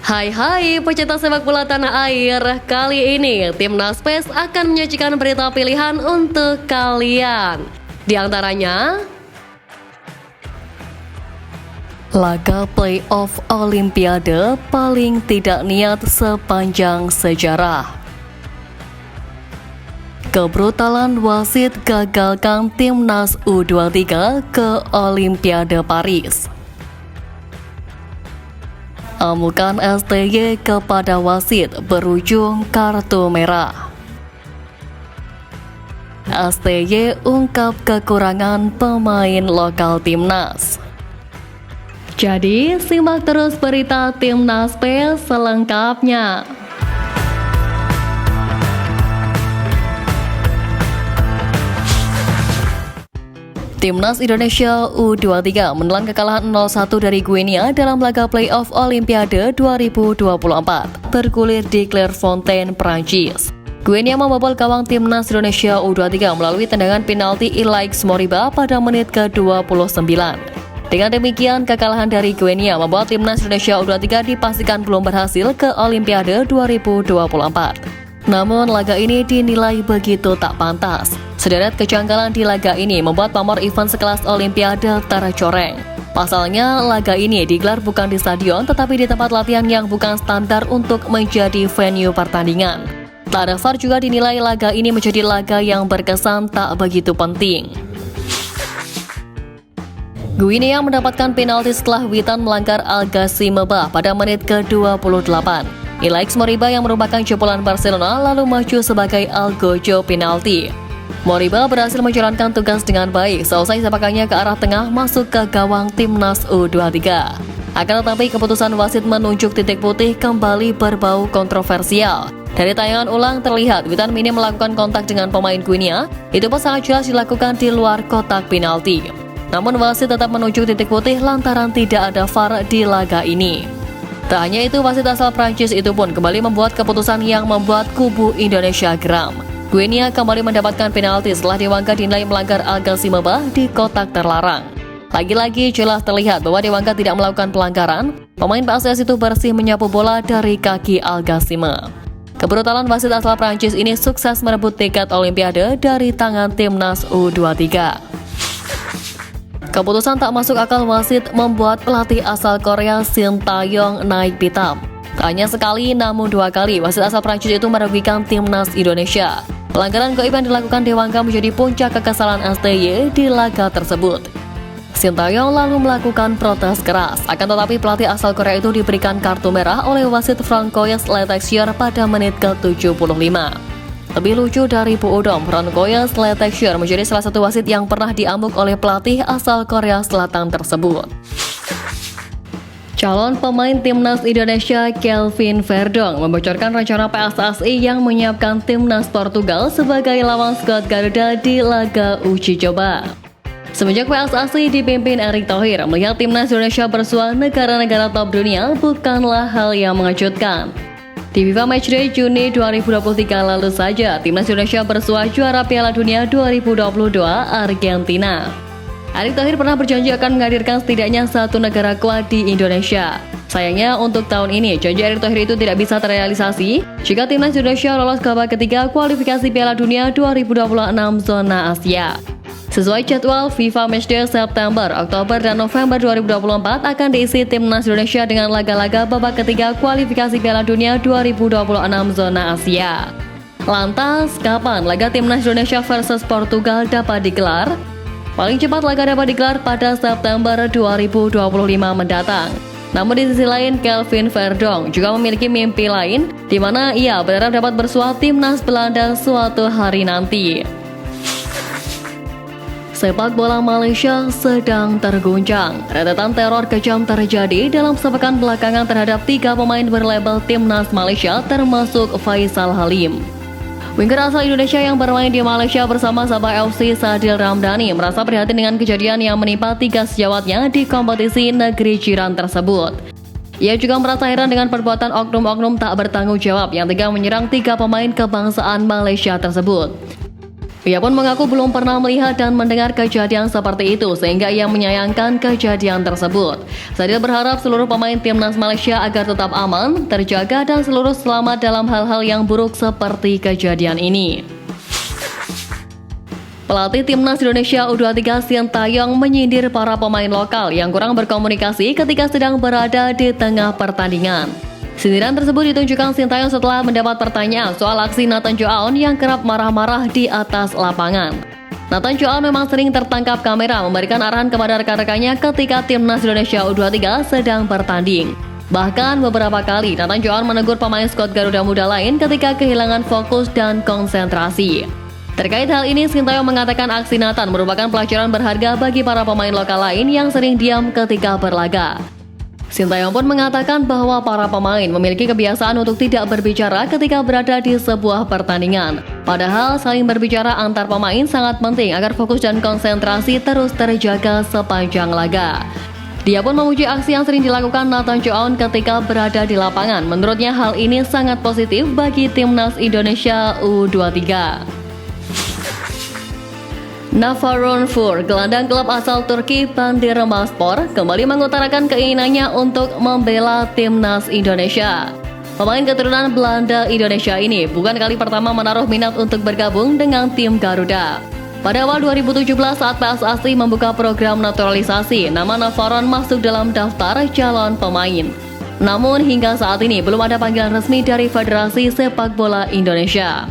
Hai pecinta sepak bola tanah air. Kali ini Timnas PES akan menyajikan berita pilihan untuk kalian. Di antaranya laga playoff Olimpiade paling tidak niat sepanjang sejarah. Kebrutalan wasit gagalkan Timnas U23 ke Olimpiade Paris. Amukan STY kepada wasit berujung kartu merah. STY ungkap kekurangan pemain lokal Timnas. Jadi, simak terus berita Timnas PES selengkapnya. Timnas Indonesia U23 menelan kekalahan 0-1 dari Guinea dalam laga playoff Olimpiade 2024 bergulir di Clairefontaine, Prancis. Guinea membobol gawang Timnas Indonesia U23 melalui tendangan penalti Ilaix Moriba pada menit ke-29. Dengan demikian, kekalahan dari Guinea membuat Timnas Indonesia U23 dipastikan belum berhasil ke Olimpiade 2024. Namun, laga ini dinilai begitu tak pantas. Sederet kejanggalan di laga ini membuat pamor event sekelas Olimpiade tercoreng. Pasalnya, laga ini digelar bukan di stadion tetapi di tempat latihan yang bukan standar untuk menjadi venue pertandingan. Tak ada VAR juga dinilai laga ini menjadi laga yang berkesan tak begitu penting. Guinea mendapatkan penalti setelah Witan melanggar Al-Ghazi Mebah pada menit ke-28. Ilaix Moriba yang merupakan jebolan Barcelona lalu maju sebagai algojo penalti. Moriba berhasil menjalankan tugas dengan baik seusai sepakannya ke arah tengah masuk ke gawang Timnas U23. Akan tetapi keputusan wasit menunjuk titik putih kembali berbau kontroversial. Dari tayangan ulang terlihat Witan minim melakukan kontak dengan pemain Guinea, itu pun sangat jelas dilakukan di luar kotak penalti. Namun wasit tetap menunjuk titik putih lantaran tidak ada VAR di laga ini. Tak hanya itu, wasit asal Prancis itu pun kembali membuat keputusan yang membuat kubu Indonesia geram. Guinea kembali mendapatkan penalti setelah Dewangga dinilai melanggar Al-Ghazi Mebah di kotak terlarang. Lagi-lagi jelas terlihat bahwa Dewangga tidak melakukan pelanggaran. Pemain PSS itu bersih menyapu bola dari kaki Al-Ghazi Mebah. Kebrutalan wasit asal Prancis ini sukses merebut tiket Olimpiade dari tangan Timnas U23. Keputusan tak masuk akal wasit membuat pelatih asal Korea Shin Tae-yong naik pitam. Tak hanya sekali, namun dua kali wasit asal Prancis itu merugikan Timnas Indonesia. Pelanggaran gaib yang dilakukan Dewangga menjadi puncak kekesalan STY di laga tersebut. Shin Tae-yong lalu melakukan protes keras, akan tetapi pelatih asal Korea itu diberikan kartu merah oleh wasit Francois Letexier pada menit ke-75. Lebih lucu dari Bu Udom, Francois Letexier menjadi salah satu wasit yang pernah diamuk oleh pelatih asal Korea Selatan tersebut. Calon pemain Timnas Indonesia Kelvin Verdong membocorkan rencana PSSI yang menyiapkan Timnas Portugal sebagai lawan skuad Garuda di laga uji coba. Semenjak PSSI dipimpin Erick Thohir melihat Timnas Indonesia bersua negara-negara top dunia bukanlah hal yang mengejutkan. Di FIFA Matchday Juni 2023 lalu saja, Timnas Indonesia bersua juara Piala Dunia 2022 Argentina. Erick Thohir pernah berjanji akan menghadirkan setidaknya satu negara kuat di Indonesia. Sayangnya untuk tahun ini, janji Erick Thohir itu tidak bisa terrealisasi jika Timnas Indonesia lolos ke babak ketiga kualifikasi Piala Dunia 2026 zona Asia. Sesuai jadwal FIFA Matchday September, Oktober, dan November 2024 akan diisi Timnas Indonesia dengan laga-laga babak ketiga kualifikasi Piala Dunia 2026 zona Asia. Lantas, kapan laga Timnas Indonesia versus Portugal dapat digelar? Paling cepat laga dapat digelar pada September 2025 mendatang. Namun di sisi lain, Kelvin Verdong juga memiliki mimpi lain, di mana ia berharap dapat bersua Timnas Belanda suatu hari nanti. Sepak bola Malaysia sedang terguncang. Rentetan teror kejam terjadi dalam sepekan belakangan terhadap 3 pemain berlabel Timnas Malaysia termasuk Faisal Halim. Winger asal Indonesia yang bermain di Malaysia bersama Sabah FC Sadil Ramdhani merasa prihatin dengan kejadian yang menimpa 3 sejawatnya di kompetisi negeri jiran tersebut. Ia juga merasa heran dengan perbuatan oknum-oknum tak bertanggung jawab yang tega menyerang 3 pemain kebangsaan Malaysia tersebut. Ia pun mengaku belum pernah melihat dan mendengar kejadian seperti itu sehingga ia menyayangkan kejadian tersebut. Sadil berharap seluruh pemain timnas Malaysia agar tetap aman, terjaga dan seluruh selamat dalam hal-hal yang buruk seperti kejadian ini. Pelatih timnas Indonesia U23 Sintayong menyindir para pemain lokal yang kurang berkomunikasi ketika sedang berada di tengah pertandingan. Sindiran tersebut ditunjukkan Sintayong setelah mendapat pertanyaan soal aksi Nathan Joaon yang kerap marah-marah di atas lapangan. Nathan Joaon memang sering tertangkap kamera memberikan arahan kepada rekan-rekannya ketika timnas Indonesia U23 sedang bertanding. Bahkan beberapa kali Nathan Joaon menegur pemain skuad Garuda Muda lain ketika kehilangan fokus dan konsentrasi. Terkait hal ini, Sintayong mengatakan aksi Nathan merupakan pelajaran berharga bagi para pemain lokal lain yang sering diam ketika berlaga. Sintayong pun mengatakan bahwa para pemain memiliki kebiasaan untuk tidak berbicara ketika berada di sebuah pertandingan. Padahal saling berbicara antar pemain sangat penting agar fokus dan konsentrasi terus terjaga sepanjang laga. Dia pun memuji aksi yang sering dilakukan Nathan Joaon ketika berada di lapangan. Menurutnya hal ini sangat positif bagi timnas Indonesia U23. Navarone Fur, gelandang klub asal Turki Bandırmaspor, kembali mengutarakan keinginannya untuk membela timnas Indonesia. Pemain keturunan Belanda Indonesia ini bukan kali pertama menaruh minat untuk bergabung dengan tim Garuda. Pada awal 2017 saat PSSI membuka program naturalisasi, nama Navarone masuk dalam daftar calon pemain. Namun hingga saat ini belum ada panggilan resmi dari Federasi Sepak Bola Indonesia.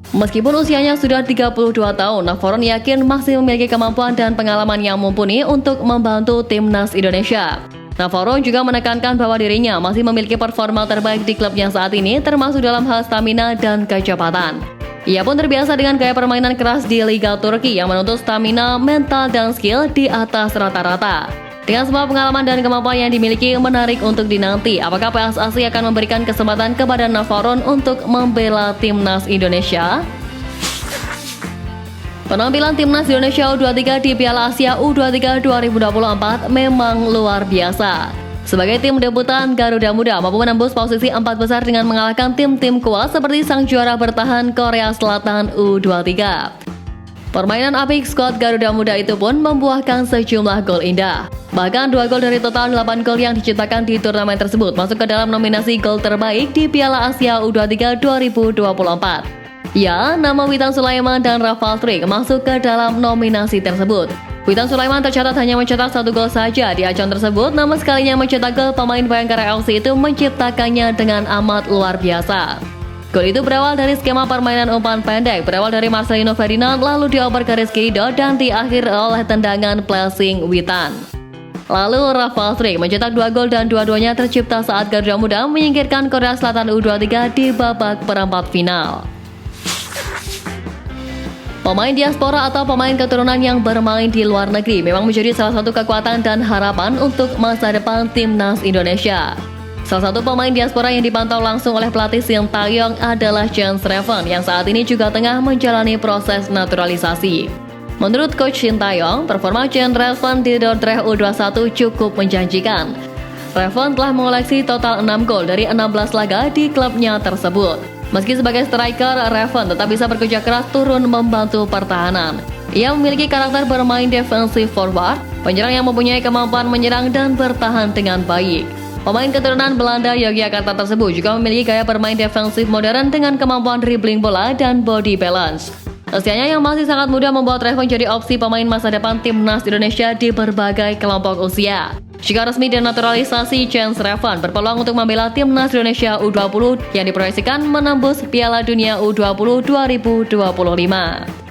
Meskipun usianya sudah 32 tahun, Navarone yakin masih memiliki kemampuan dan pengalaman yang mumpuni untuk membantu timnas Indonesia. Navarone juga menekankan bahwa dirinya masih memiliki performa terbaik di klubnya saat ini, termasuk dalam hal stamina dan kecepatan. Ia pun terbiasa dengan gaya permainan keras di Liga Turki yang menuntut stamina, mental, dan skill di atas rata-rata. Dengan semua pengalaman dan kemampuan yang dimiliki, menarik untuk dinanti apakah PSSI akan memberikan kesempatan kepada Navarone untuk membela timnas Indonesia. Penampilan timnas Indonesia U23 di Piala Asia U23 2024 memang luar biasa. Sebagai tim debutan, Garuda Muda mampu menembus posisi 4 besar dengan mengalahkan tim-tim kuat seperti sang juara bertahan Korea Selatan U23. Permainan apik skuad Garuda Muda itu pun membuahkan sejumlah gol indah. Bahkan 2 gol dari total 8 gol yang diciptakan di turnamen tersebut masuk ke dalam nominasi gol terbaik di Piala Asia U23 2024. Ya, nama Witan Sulaiman dan Rafal Struijk masuk ke dalam nominasi tersebut. Witan Sulaiman tercatat hanya mencetak 1 gol saja di ajang tersebut, namun sekalinya mencetak gol, pemain Bayangkara FC itu menciptakannya dengan amat luar biasa. Gol itu berawal dari skema permainan umpan pendek, berawal dari Marcelino Ferdinand, lalu dioper ke Rizky Ridho dan diakhiri oleh tendangan placing Witan. Lalu Rafal Struijk mencetak 2 gol dan dua-duanya tercipta saat Garuda Muda menyingkirkan Korea Selatan U23 di babak perempat final. Pemain diaspora atau pemain keturunan yang bermain di luar negeri memang menjadi salah satu kekuatan dan harapan untuk masa depan timnas Indonesia. Salah satu pemain diaspora yang dipantau langsung oleh pelatih Sintayong adalah Jens Reven yang saat ini juga tengah menjalani proses naturalisasi. Menurut Coach Sintayong, performa Jens Reven di Dordrecht U21 cukup menjanjikan. Reven telah mengoleksi total 6 gol dari 16 laga di klubnya tersebut. Meski sebagai striker, Reven tetap bisa bekerja keras turun membantu pertahanan. Ia memiliki karakter bermain defensive forward, penyerang yang mempunyai kemampuan menyerang dan bertahan dengan baik. Pemain keturunan Belanda Yogyakarta tersebut juga memiliki gaya bermain defensif modern dengan kemampuan dribbling bola dan body balance. Usianya yang masih sangat muda membuat Reven jadi opsi pemain masa depan timnas Indonesia di berbagai kelompok usia. Jika resmi denaturalisasi, Jens Reven berpeluang untuk membela timnas Indonesia U20 yang diproyeksikan menembus Piala Dunia U20 2025.